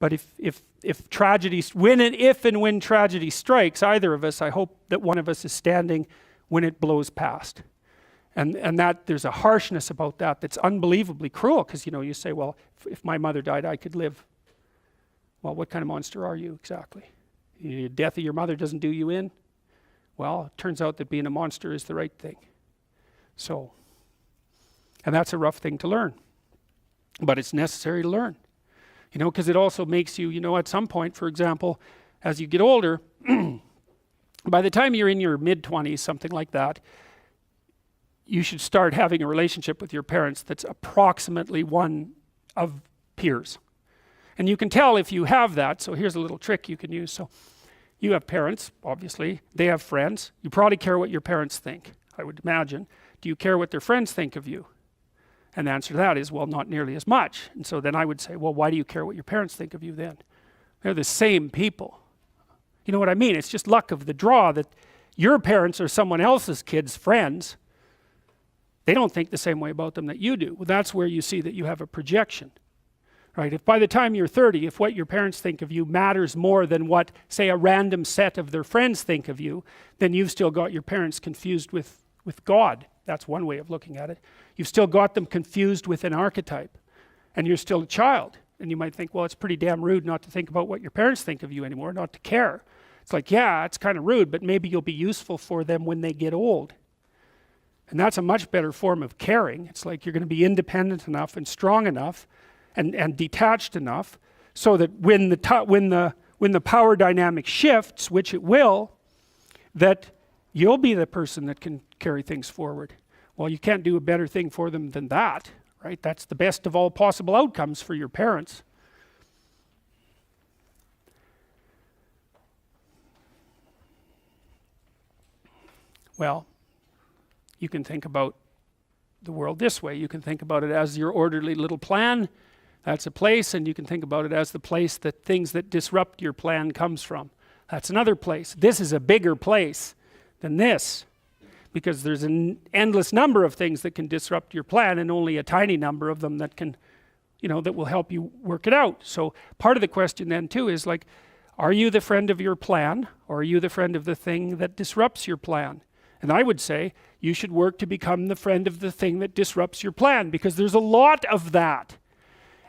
But if tragedy, if and when tragedy strikes either of us, I hope that one of us is standing when it blows past. And that there's a harshness about that that's unbelievably cruel, because you say, well, if my mother died, I could live. Well, what kind of monster are you exactly? The death of your mother doesn't do you in? Well, it turns out that being a monster is the right thing. So, and that's a rough thing to learn. But it's necessary to learn. Because it also makes you, at some point, for example, as you get older, by the time you're in your mid-20s, something like that, you should start having a relationship with your parents that's approximately one of peers. And you can tell if you have that. So here's a little trick you can use. So you have parents, obviously. They have friends. You probably care what your parents think, I would imagine. Do you care what their friends think of you? And the answer to that is, well, not nearly as much. And so then I would say, well, why do you care what your parents think of you then? They're the same people. You know what I mean? It's just luck of the draw that your parents are someone else's kids' friends. They don't think the same way about them that you do. Well, that's where you see that you have a projection. Right? If by the time you're 30, if what your parents think of you matters more than what, say, a random set of their friends think of you, then you've still got your parents confused with God. That's one way of looking at it. You've still got them confused with an archetype, and you're still a child. And you might think, well, it's pretty damn rude not to think about what your parents think of you anymore, not to care. It's like, yeah, it's kind of rude, but maybe you'll be useful for them when they get old. And that's a much better form of caring. It's like you're going to be independent enough and strong enough and detached enough so that when the power dynamic shifts, which it will, that you'll be the person that can carry things forward. Well, you can't do a better thing for them than that, right? That's the best of all possible outcomes for your parents. Well, you can think about the world this way. You can think about it as your orderly little plan. That's a place, and you can think about it as the place that things that disrupt your plan comes from. That's another place. This is a bigger place than this, because there's an endless number of things that can disrupt your plan, and only a tiny number of them that can, that will help you work it out. So part of the question then too is like, are you the friend of your plan, or are you the friend of the thing that disrupts your plan? And I would say you should work to become the friend of the thing that disrupts your plan, because there's a lot of that.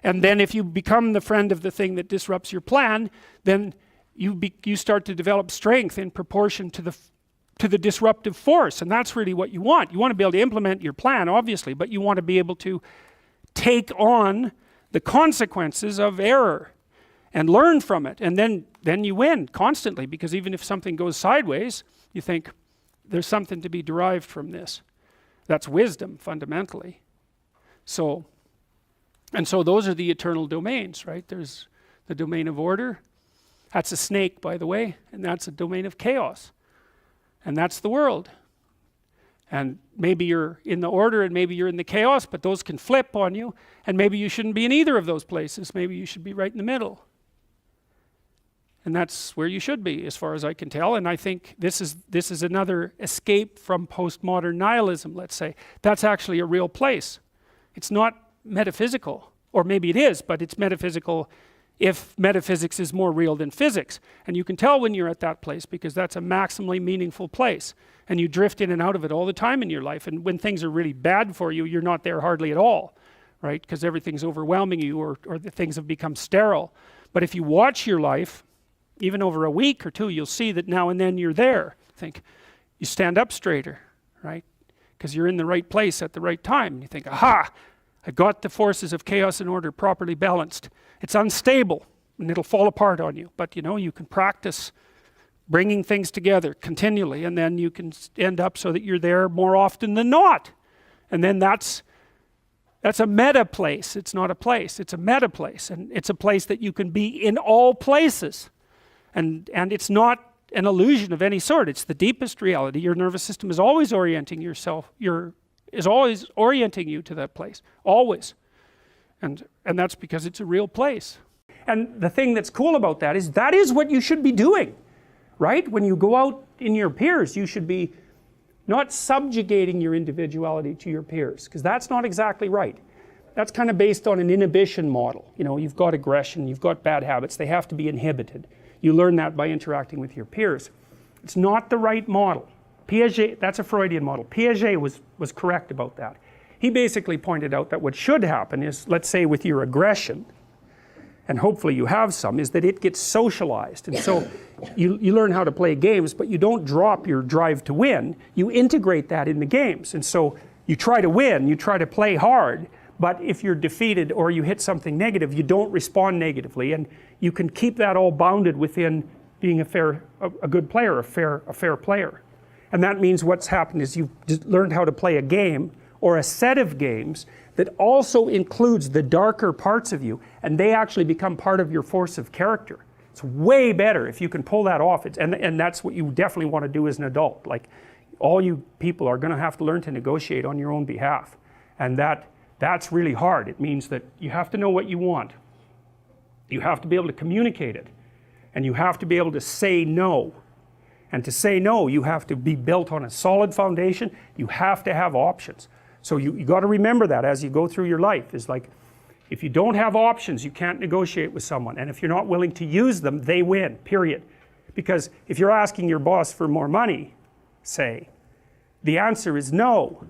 And then if you become the friend of the thing that disrupts your plan, then you start to develop strength in proportion to the disruptive force. And that's really what you want. You want to be able to implement your plan, obviously, but you want to be able to take on the consequences of error and learn from it. And then you win constantly, because even if something goes sideways, you think there's something to be derived from this. That's wisdom, fundamentally. So those are the eternal domains, right? There's the domain of order. That's a snake, by the way, and that's a domain of chaos. And that's the world. And maybe you're in the order and maybe you're in the chaos, but those can flip on you, and maybe you shouldn't be in either of those places. Maybe you should be right in the middle. And that's where you should be, as far as I can tell. And I think this is another escape from postmodern nihilism, let's say. That's actually a real place. It's not metaphysical, or maybe it is, but it's metaphysical if metaphysics is more real than physics. And you can tell when you're at that place, because that's a maximally meaningful place, and you drift in and out of it all the time in your life. And when things are really bad for you, you're not there hardly at all, right? Because everything's overwhelming you, or the things have become sterile. But if you watch your life, even over a week or two, you'll see that now and then you're there. You stand up straighter, right? Because you're in the right place at the right time. You think, aha, I got the forces of chaos and order properly balanced. It's unstable and it'll fall apart on you. But you can practice bringing things together continually, and then you can end up so that you're there more often than not. And then that's a meta place. It's not a place, it's a meta place. And it's a place that you can be in all places. And it's not an illusion of any sort. It's the deepest reality. Your nervous system is always orienting is always orienting you to that place, always. And that's because it's a real place. And the thing that's cool about that is what you should be doing, right? When you go out in your peers, you should be not subjugating your individuality to your peers, because that's not exactly right. that's kind of based on an inhibition model. You know, you've got aggression, you've got bad habits, they have to be inhibited. You learn that by interacting with your peers. It's not the right model. Piaget, that's a Freudian model. Piaget was correct about that. He basically pointed out that what should happen is, let's say with your aggression, and hopefully you have some, is that it gets socialized. And so you learn how to play games, but you don't drop your drive to win. You integrate that in the games. And so you try to win, you try to play hard, but if you're defeated or you hit something negative, you don't respond negatively. And you can keep that all bounded within being a good player, a fair player. And that means what's happened is you've learned how to play a game or a set of games that also includes the darker parts of you, and they actually become part of your force of character. It's way better if you can pull that off. And that's what you definitely want to do as an adult. Like, all you people are going to have to learn to negotiate on your own behalf. And that's really hard. It means that you have to know what you want. You have to be able to communicate it. And you have to be able to say no. And to say no, you have to be built on a solid foundation. You have to have options. So you got to remember that as you go through your life. Is like, if you don't have options, you can't negotiate with someone. And if you're not willing to use them, they win, period. Because if you're asking your boss for more money, say, the answer is no.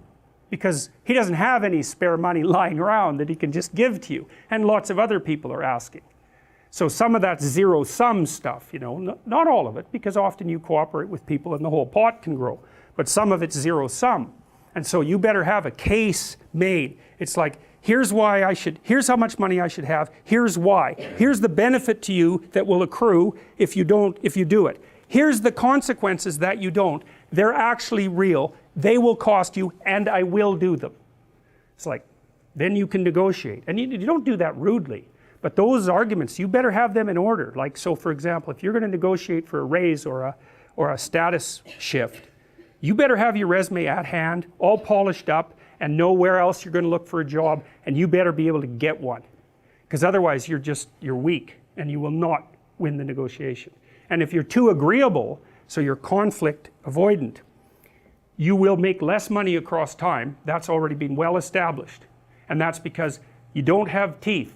Because he doesn't have any spare money lying around that he can just give to you. And lots of other people are asking. So some of that's zero-sum stuff, you know, not all of it, because often you cooperate with people and the whole pot can grow. But some of it's zero-sum. And so you better have a case made. It's like, here's how much money I should have, here's why. Here's the benefit to you that will accrue if you do it. Here's the consequences that you don't. They're actually real, they will cost you, and I will do them. It's like, then you can negotiate. And you don't do that rudely. But those arguments, you better have them in order. Like, so for example, if you're going to negotiate for a raise or a status shift, you better have your resume at hand, all polished up, and know where else you're going to look for a job, and you better be able to get one. Because otherwise you're weak, and you will not win the negotiation. And if you're too agreeable, so you're conflict avoidant, you will make less money across time. That's already been well established. And that's because you don't have teeth.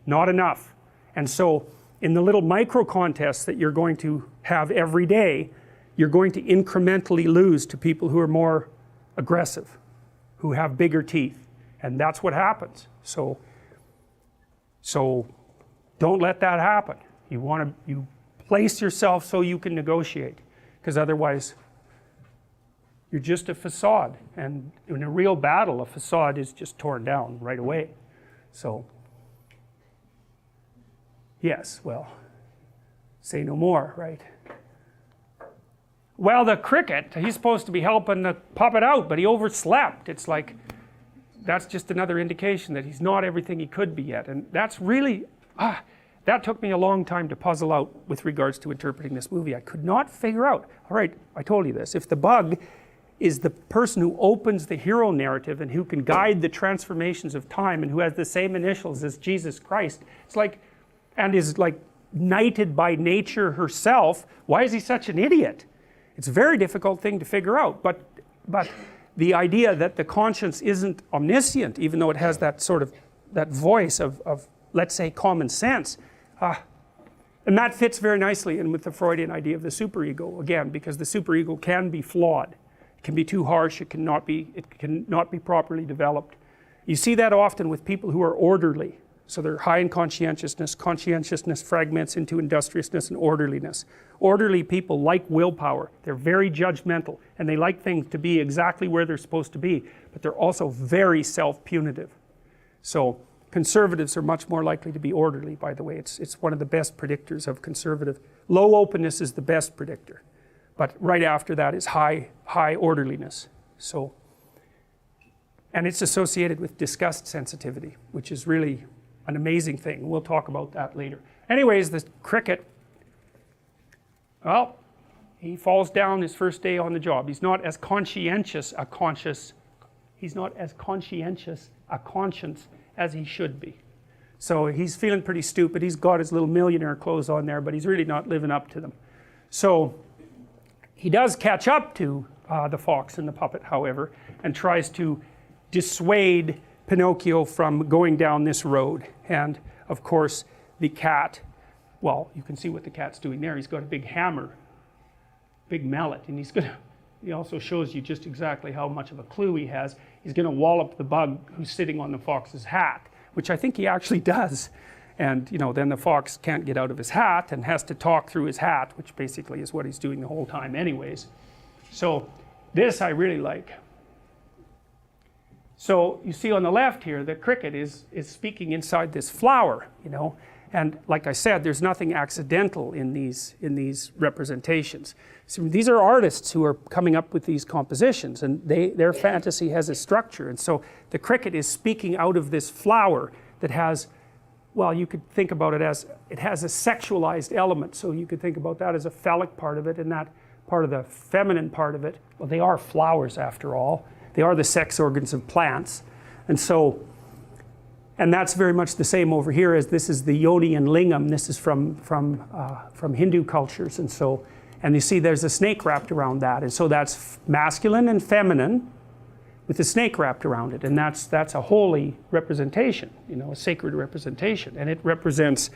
Not enough. And so in the little micro contests that you're going to have every day, you're going to incrementally lose to people who are more aggressive, who have bigger teeth. And that's what happens. So don't let that happen. You place yourself so you can negotiate, because otherwise you're just a facade. And in a real battle, a facade is just torn down right away. So yes, well, say no more, right? Well, the cricket, he's supposed to be helping the puppet out, but he overslept. It's like, that's just another indication that he's not everything he could be yet. And that's really, that took me a long time to puzzle out with regards to interpreting this movie. I could not figure out, all right, I told you this, if the bug is the person who opens the hero narrative and who can guide the transformations of time and who has the same initials as Jesus Christ, it's like, and is like knighted by nature herself, why is he such an idiot? It's a very difficult thing to figure out, but the idea that the conscience isn't omniscient, even though it has that sort of, that voice of let's say, common sense, and that fits very nicely in with the Freudian idea of the superego, again, because the superego can be flawed. It can be too harsh, it cannot be properly developed. You see that often with people who are orderly. So they're high in conscientiousness. Conscientiousness fragments into industriousness and orderliness. Orderly people like willpower. They're very judgmental, and they like things to be exactly where they're supposed to be, but they're also very self-punitive. So conservatives are much more likely to be orderly, by the way. It's one of the best predictors of conservative. Low openness is the best predictor, but right after that is high orderliness. So, and it's associated with disgust sensitivity, which is really an amazing thing. We'll talk about that later. Anyways, the cricket, well, he falls down his first day on the job. He's not as conscientious a conscience as he should be. So he's feeling pretty stupid. He's got his little millionaire clothes on there, but he's really not living up to them. So he does catch up to the fox and the puppet, however, and tries to dissuade Pinocchio from going down this road. And of course the cat, well, you can see what the cat's doing there. He's got a big hammer, big mallet, and he also shows you just exactly how much of a clue he has. He's going to wallop the bug who's sitting on the fox's hat, which I think he actually does. And then the fox can't get out of his hat and has to talk through his hat, which basically is what he's doing the whole time anyways. So this I really like. So you see on the left here, the cricket is speaking inside this flower, and like I said, there's nothing accidental in these representations. So these are artists who are coming up with these compositions, and their fantasy has a structure. And so the cricket is speaking out of this flower that has, well, you could think about it as, it has a sexualized element. So you could think about that as a phallic part of it, and that part of the feminine part of it. Well, they are flowers after all. They are the sex organs of plants. And so, and that's very much the same over here, as this is the yoni and lingam. This is from Hindu cultures. And so, and you see there's a snake wrapped around that. And so that's masculine and feminine with a snake wrapped around it. And that's a holy representation, a sacred representation. And it represents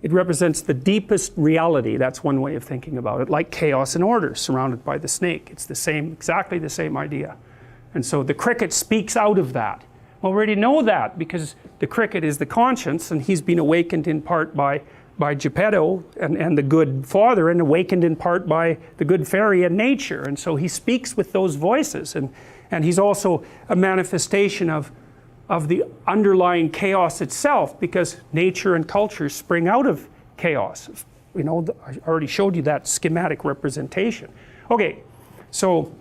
the deepest reality. That's one way of thinking about it, like chaos and order surrounded by the snake. It's the same, exactly the same idea. And so the cricket speaks out of that. Well, we already know that because the cricket is the conscience, and he's been awakened in part by Geppetto and the good father, and awakened in part by the good fairy and nature. And so he speaks with those voices, and he's also a manifestation of the underlying chaos itself, because nature and culture spring out of chaos. I already showed you that schematic representation. Okay, so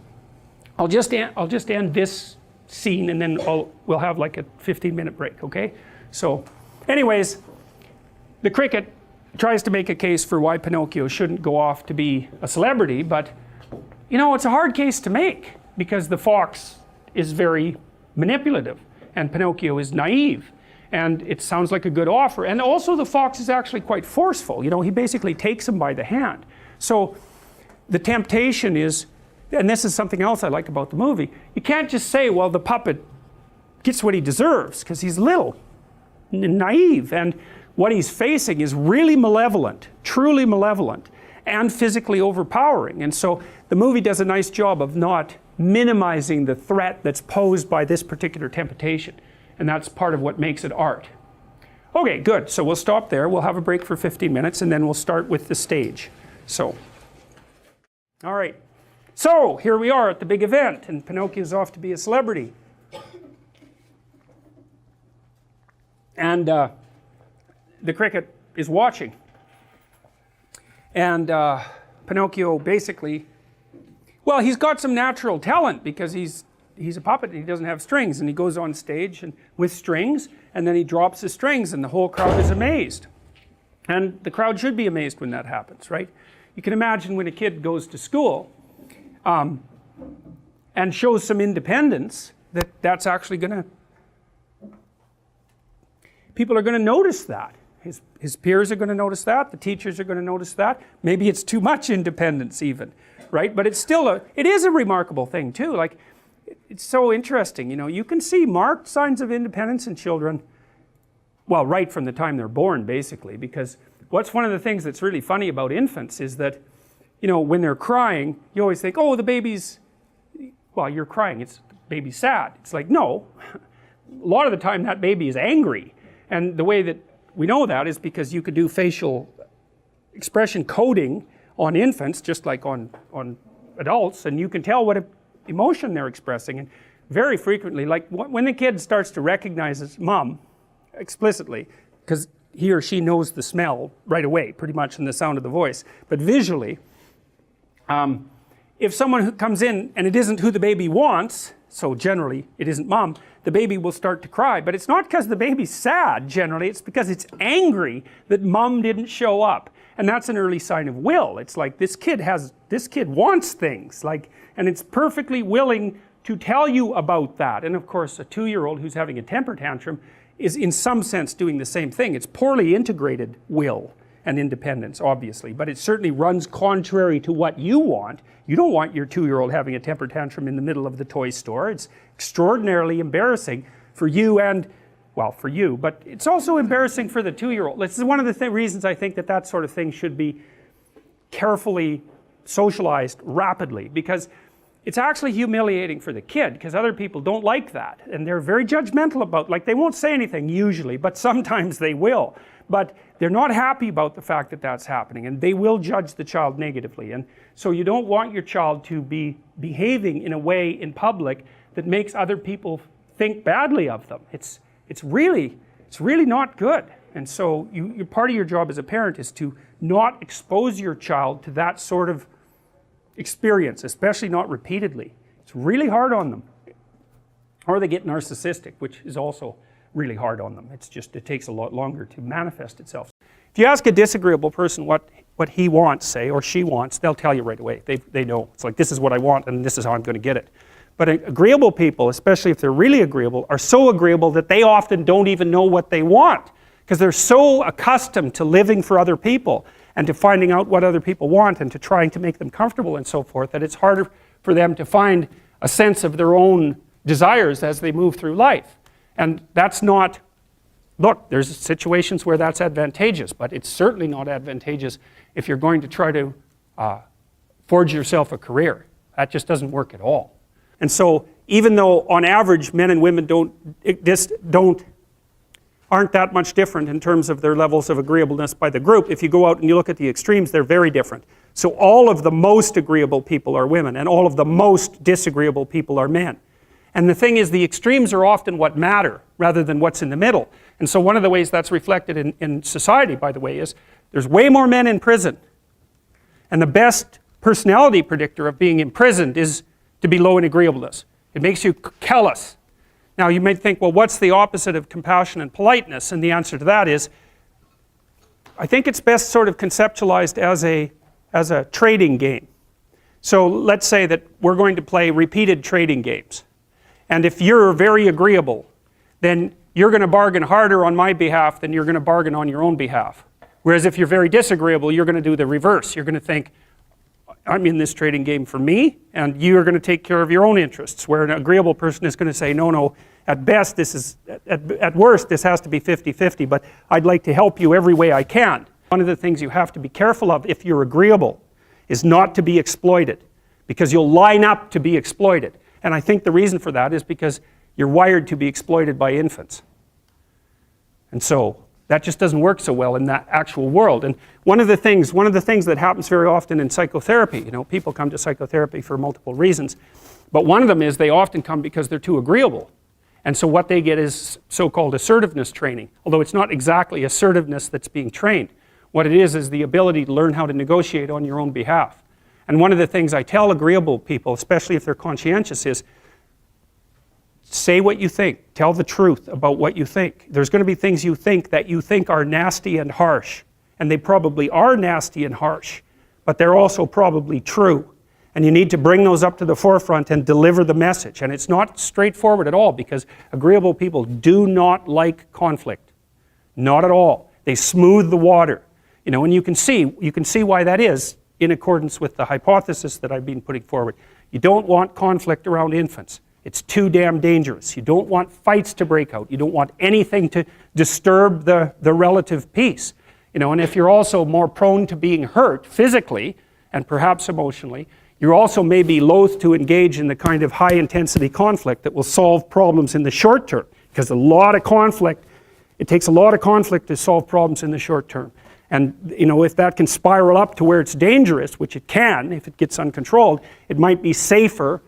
I'll just end this scene, and then we'll have like a 15-minute break, okay? So anyways, the cricket tries to make a case for why Pinocchio shouldn't go off to be a celebrity, but it's a hard case to make, because the fox is very manipulative and Pinocchio is naive, and it sounds like a good offer. And also the fox is actually quite forceful. He basically takes him by the hand. So the temptation is, and this is something else I like about the movie, you can't just say, well, the puppet gets what he deserves, because he's little and naive, and what he's facing is really malevolent, truly malevolent, and physically overpowering. And so the movie does a nice job of not minimizing the threat that's posed by this particular temptation, and that's part of what makes it art. Okay, good. So we'll stop there. We'll have a break for 15 minutes, and then we'll start with the stage. So, all right. So here we are at the big event, and Pinocchio's off to be a celebrity. And the cricket is watching. And Pinocchio basically, well, he's got some natural talent, because he's a puppet and he doesn't have strings, and he goes on stage and with strings, and then he drops his strings, and the whole crowd is amazed. And the crowd should be amazed when that happens, right? You can imagine when a kid goes to school and shows some independence, that's actually people are going to notice that. His peers are going to notice that, the teachers are going to notice that. Maybe it's too much independence even, right? But it's still it is a remarkable thing too. Like, it's so interesting, you can see marked signs of independence in children, well, right from the time they're born, basically, because what's one of the things that's really funny about infants is that, when they're crying, you always think, oh, the baby's, well, you're crying, the baby's sad. It's like, no, a lot of the time that baby is angry. And the way that we know that is because you could do facial expression coding on infants, just like on adults, and you can tell what emotion they're expressing. And very frequently, like when the kid starts to recognize his mom explicitly, because he or she knows the smell right away, pretty much in the sound of the voice, but visually, if someone who comes in and it isn't who the baby wants, so generally it isn't mom, the baby will start to cry. But it's not because the baby's sad, generally, it's because it's angry that mom didn't show up. And that's an early sign of will. It's like this kid wants things, and it's perfectly willing to tell you about that. And of course, a 2-year-old who's having a temper tantrum is in some sense doing the same thing. It's poorly integrated will and independence, obviously, but it certainly runs contrary to what you want. You don't want your 2-year-old having a temper tantrum in the middle of the toy store. It's extraordinarily embarrassing for you and, well, for you, but it's also embarrassing for the 2-year-old. This is one of the reasons I think that that sort of thing should be carefully socialized rapidly, because it's actually humiliating for the kid, because other people don't like that, and they're very judgmental about, like, they won't say anything usually, but sometimes they will, but they're not happy about the fact that that's happening, and they will judge the child negatively. And so you don't want your child to be behaving in a way in public that makes other people think badly of them. It's really not good. And so part of your job as a parent is to not expose your child to that sort of experience, especially not repeatedly. It's really hard on them. Or they get narcissistic, which is also really hard on them. It takes a lot longer to manifest itself. If you ask a disagreeable person what he wants, say, or she wants, they'll tell you right away. They know. It's like, this is what I want and this is how I'm going to get it. But agreeable people, especially if they're really agreeable, are so agreeable that they often don't even know what they want, because they're so accustomed to living for other people and to finding out what other people want and to trying to make them comfortable and so forth, that it's harder for them to find a sense of their own desires as they move through life. And that's not, look, there's situations where that's advantageous, but it's certainly not advantageous if you're going to try to forge yourself a career. That just doesn't work at all. And so even though on average men and women aren't that much different in terms of their levels of agreeableness by the group, if you go out and you look at the extremes, they're very different. So all of the most agreeable people are women, and all of the most disagreeable people are men. And the thing is, the extremes are often what matter rather than what's in the middle. And so one of the ways that's reflected in society, by the way, is there's way more men in prison. And the best personality predictor of being imprisoned is to be low in agreeableness. It makes you callous. Now you might think, well, what's the opposite of compassion and politeness? And the answer to that is, I think it's best sort of conceptualized as a trading game. So let's say that we're going to play repeated trading games. And if you're very agreeable, then you're going to bargain harder on my behalf than you're going to bargain on your own behalf. Whereas if you're very disagreeable, you're going to do the reverse. You're going to think, I'm in this trading game for me, and you're going to take care of your own interests. Where an agreeable person is going to say, no, at best this is, at worst this has to be 50-50, but I'd like to help you every way I can. One of the things you have to be careful of if you're agreeable is not to be exploited, because you'll line up to be exploited. And I think the reason for that is because you're wired to be exploited by infants. And so that just doesn't work so well in that actual world. And one of the things that happens very often in psychotherapy, people come to psychotherapy for multiple reasons, but one of them is they often come because they're too agreeable. And so what they get is so-called assertiveness training, although it's not exactly assertiveness that's being trained. What it is the ability to learn how to negotiate on your own behalf. And one of the things I tell agreeable people, especially if they're conscientious, is say what you think. Tell the truth about what you think. There's going to be things you think that you think are nasty and harsh. And they probably are nasty and harsh. But they're also probably true. And you need to bring those up to the forefront and deliver the message. And it's not straightforward at all, because agreeable people do not like conflict. Not at all. They smooth the water. And you can see why that is in accordance with the hypothesis that I've been putting forward. You don't want conflict around infants. It's too damn dangerous. You don't want fights to break out. You don't want anything to disturb the relative peace. And if you're also more prone to being hurt physically and perhaps emotionally, you're also maybe loath to engage in the kind of high-intensity conflict that will solve problems in the short term, because it takes a lot of conflict to solve problems in the short term. And if that can spiral up to where it's dangerous, which it can if it gets uncontrolled, it might be safer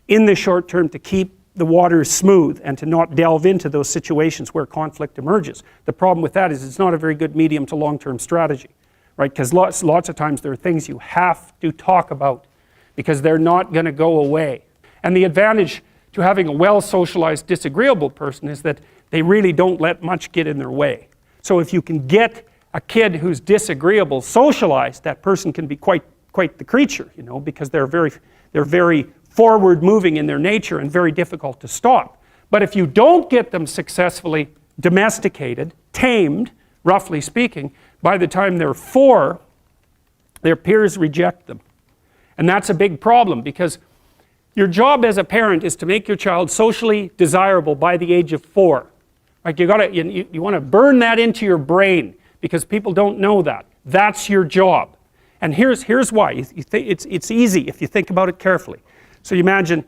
in the short term to keep the waters smooth and to not delve into those situations where conflict emerges. The problem with that is it's not a very good medium to long-term strategy, right? Because lots of times there are things you have to talk about because they're not going to go away. And the advantage to having a well-socialized disagreeable person is that they really don't let much get in their way. So if you can get a kid who's disagreeable socialized, that person can be quite the creature, because they're very forward-moving in their nature and very difficult to stop. But if you don't get them successfully domesticated, tamed, roughly speaking, by the time they're 4, their peers reject them. And that's a big problem, because Your job as a parent is to make your child socially desirable by the age of 4. Right? You want to burn that into your brain because people don't know that. That's your job. And here's why. It's easy if you think about it carefully. So you imagine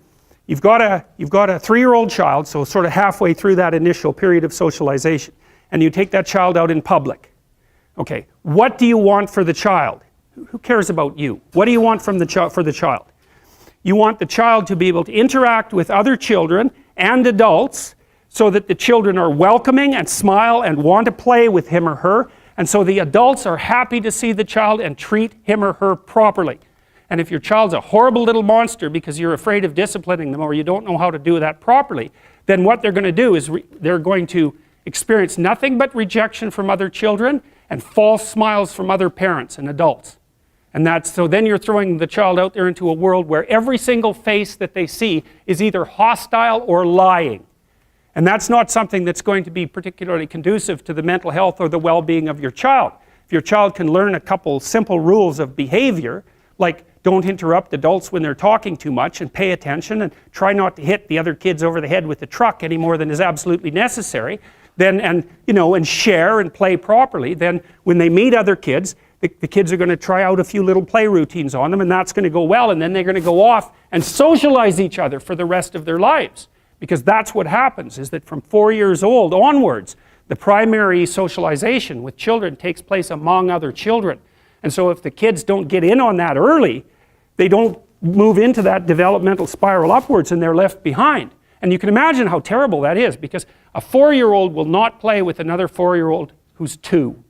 you've got a 3-year-old child, so sort of halfway through that initial period of socialization, and you take that child out in public. Okay, what do you want for the child? Who cares about you? What do you want from for the child? You want the child to be able to interact with other children and adults so that the children are welcoming and smile and want to play with him or her, and so the adults are happy to see the child and treat him or her properly. And if your child's a horrible little monster because you're afraid of disciplining them or you don't know how to do that properly, then what they're going to do is they're going to experience nothing but rejection from other children and false smiles from other parents and adults. And so then you're throwing the child out there into a world where every single face that they see is either hostile or lying. And that's not something that's going to be particularly conducive to the mental health or the well-being of your child. If your child can learn a couple simple rules of behavior, like don't interrupt adults when they're talking too much and pay attention and try not to hit the other kids over the head with the truck any more than is absolutely necessary, then, and share and play properly, then when they meet other kids, the kids are going to try out a few little play routines on them, and that's going to go well, and then they're going to go off and socialize each other for the rest of their lives. Because that's what happens, is that from 4 years old onwards, the primary socialization with children takes place among other children. And so if the kids don't get in on that early, they don't move into that developmental spiral upwards and they're left behind. And you can imagine how terrible that is, because a 4-year-old will not play with another 4-year-old who's 2.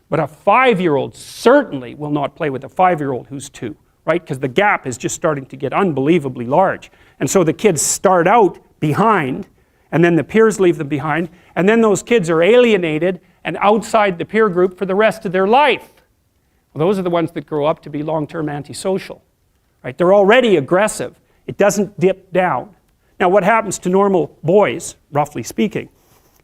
But a 5-year-old certainly will not play with a 5-year-old who's 2, right? Because the gap is just starting to get unbelievably large. And so the kids start out behind, and then the peers leave them behind, and then those kids are alienated and outside the peer group for the rest of their life. Well, those are the ones that grow up to be long-term antisocial, right? They're already aggressive. It doesn't dip down. Now, what happens to normal boys, roughly speaking?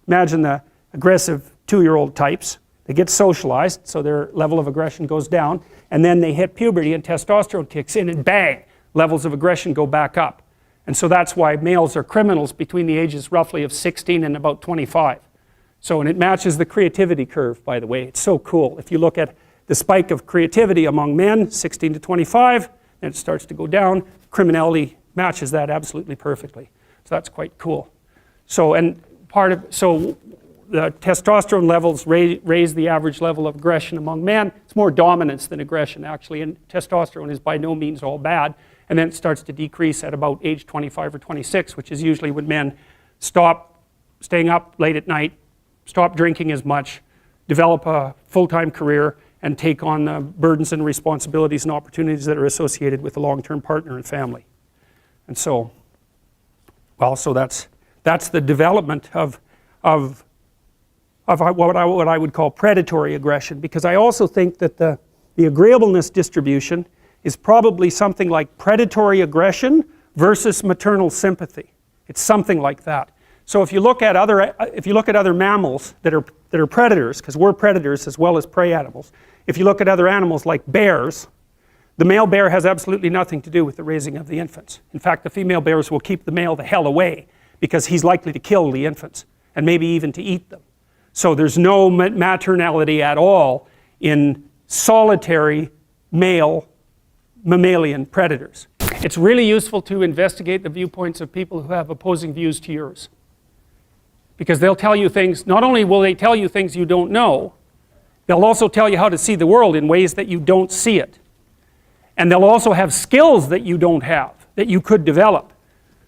Imagine the aggressive 2-year-old types. They get socialized, so their level of aggression goes down, and then they hit puberty and testosterone kicks in, and bang, levels of aggression go back up. And so that's why males are criminals between the ages roughly of 16 and about 25. So, and it matches the creativity curve, by the way. It's so cool. If you look at the spike of creativity among men, 16 to 25, then it starts to go down. Criminality matches that absolutely perfectly. So that's quite cool. So, and so the testosterone levels raise the average level of aggression among men. It's more dominance than aggression, actually, and testosterone is by no means all bad. And then it starts to decrease at about age 25 or 26, which is usually when men stop staying up late at night, stop drinking as much, develop a full-time career, and take on the burdens and responsibilities and opportunities that are associated with a long-term partner and family. And so, well, so that's the development of what I would call predatory aggression, because I also think that the agreeableness distribution is probably something like predatory aggression versus maternal sympathy. It's something like that. So if you look at other mammals that are predators, because we're predators as well as prey animals, if you look at other animals like bears, the male bear has absolutely nothing to do with the raising of the infants. In fact, the female bears will keep the male the hell away because he's likely to kill the infants and maybe even to eat them. So there's no maternality at all in solitary male mammalian predators. It's really useful to investigate the viewpoints of people who have opposing views to yours. Because they'll tell you things, not only will they tell you things you don't know, they'll also tell you how to see the world in ways that you don't see it. And they'll also have skills that you don't have, that you could develop.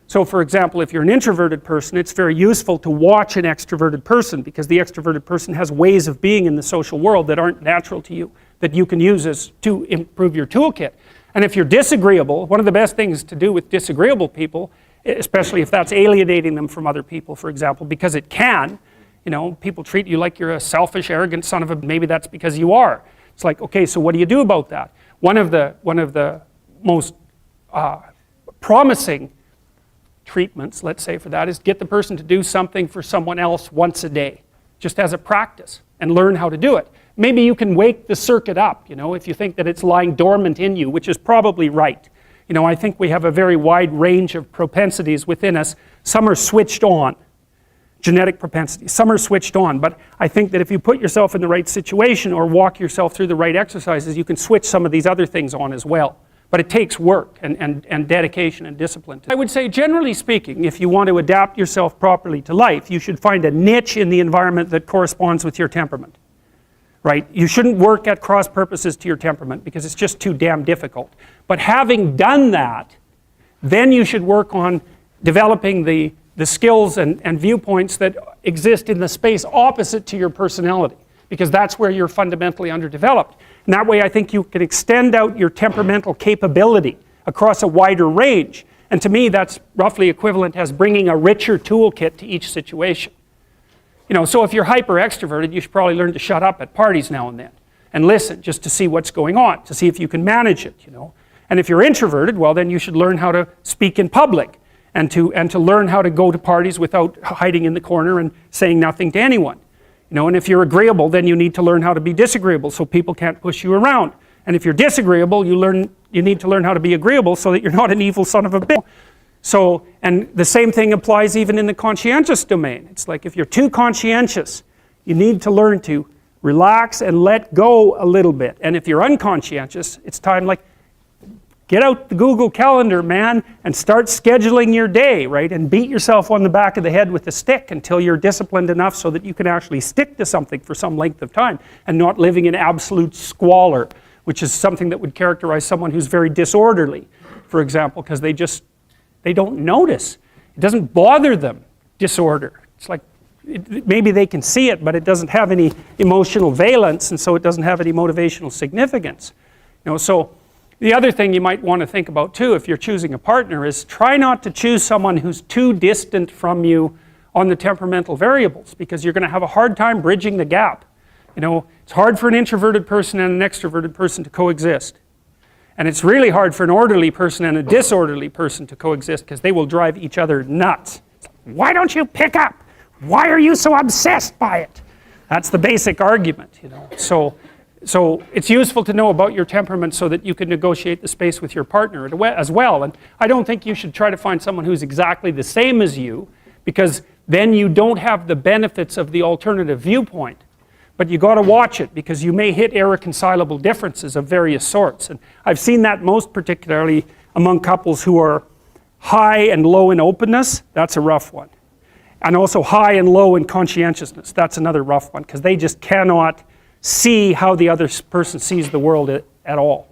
So for example, if you're an introverted person, it's very useful to watch an extroverted person, because the extroverted person has ways of being in the social world that aren't natural to you, that you can use to improve your toolkit. And if you're disagreeable, one of the best things to do with disagreeable people, especially if that's alienating them from other people, for example, because it can, people treat you like you're a selfish, arrogant son of a, maybe that's because you are. It's like, okay, so what do you do about that? One of the most promising treatments, let's say, for that is get the person to do something for someone else once a day, just as a practice, and learn how to do it. Maybe you can wake the circuit up, if you think that it's lying dormant in you, which is probably right. You know, I think we have a very wide range of propensities within us. Some are switched on, genetic propensities. Some are switched on, but I think that if you put yourself in the right situation or walk yourself through the right exercises, you can switch some of these other things on as well. But it takes work and dedication and discipline. I would say, generally speaking, if you want to adapt yourself properly to life, you should find a niche in the environment that corresponds with your temperament. Right? You shouldn't work at cross purposes to your temperament because it's just too damn difficult. But having done that, then you should work on developing the skills and viewpoints that exist in the space opposite to your personality, because that's where you're fundamentally underdeveloped. And that way I think you can extend out your temperamental capability across a wider range. And to me that's roughly equivalent as bringing a richer toolkit to each situation. You know, so if you're hyper extroverted, you should probably learn to shut up at parties now and then and listen just to see what's going on, to see if you can manage it, you know. And if you're introverted, well then you should learn how to speak in public and to learn how to go to parties without hiding in the corner and saying nothing to anyone. You know, and if you're agreeable, then you need to learn how to be disagreeable so people can't push you around. And if you're disagreeable, you need to learn how to be agreeable so that you're not an evil son of a bitch. So, and the same thing applies even in the conscientious domain. It's like if you're too conscientious, you need to learn to relax and let go a little bit. And if you're unconscientious, it's time like, get out the Google Calendar, man, and start scheduling your day, right? And beat yourself on the back of the head with a stick until you're disciplined enough so that you can actually stick to something for some length of time and not living in absolute squalor, which is something that would characterize someone who's very disorderly, for example, because they don't notice. It doesn't bother them, disorder. It's like, maybe they can see it, but it doesn't have any emotional valence, and so it doesn't have any motivational significance. You know, so the other thing you might want to think about too, if you're choosing a partner, is try not to choose someone who's too distant from you on the temperamental variables, because you're going to have a hard time bridging the gap. You know, it's hard for an introverted person and an extroverted person to coexist. And it's really hard for an orderly person and a disorderly person to coexist because they will drive each other nuts. Why don't you pick up? Why are you so obsessed by it? That's the basic argument, you know. So it's useful to know about your temperament so that you can negotiate the space with your partner as well. And I don't think you should try to find someone who's exactly the same as you, because then you don't have the benefits of the alternative viewpoint. But you got to watch it, because you may hit irreconcilable differences of various sorts. And I've seen that most particularly among couples who are high and low in openness. That's a rough one. And also high and low in conscientiousness. That's another rough one, because they just cannot see how the other person sees the world at all.